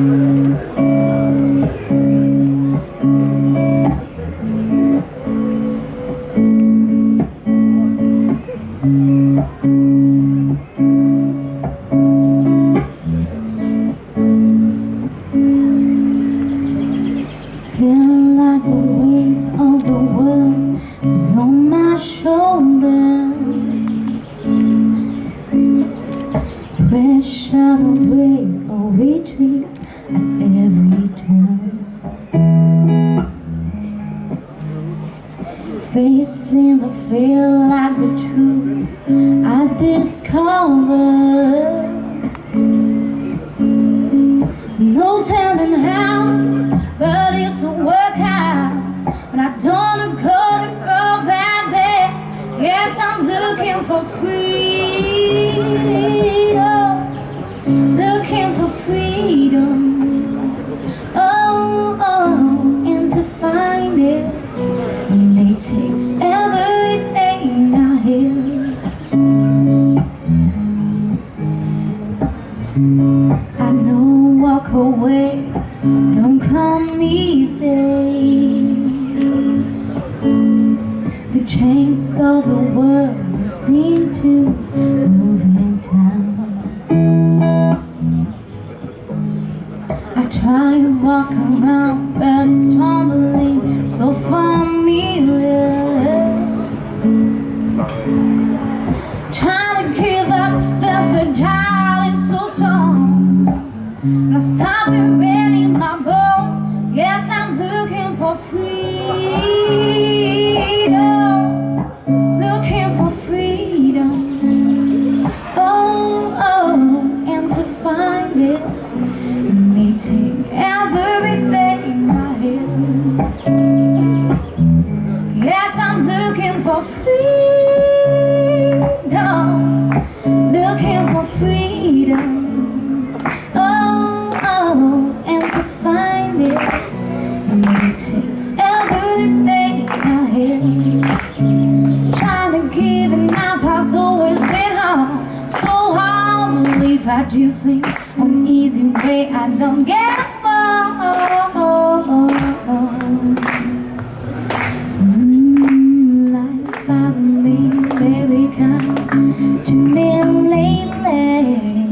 Feel like the weight of the world is on my shoulders. Pressure to break or retreat at every turn. Facing the fear like the truth I discovered. No telling how, but it's a workout. But I don't go for that bad. Yes, I'm looking for freedom. Looking for freedom. Oh, and to find it, it may take everything I hear. I know walk away don't come easy. The chains of the world seem to move in time. I try to walk around, but it's tumbling so familiar. Trying to give up, but the tide is so strong. I stop and ready my boat. Yes, I'm looking for freedom. Looking for freedom. Oh, and to find it, it may take everything I hear. Yes, I'm looking for freedom. Looking for freedom. And to find it, it may take everything I hear. Trying to give it up has always been hard. So hard to believe I do things an easy way. I don't get far. Life hasn't been very kind to me lately.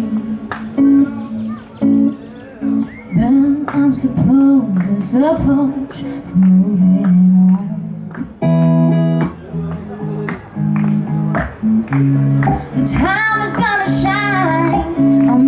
I'm supposed it's a push for moving on. The time is gonna shine on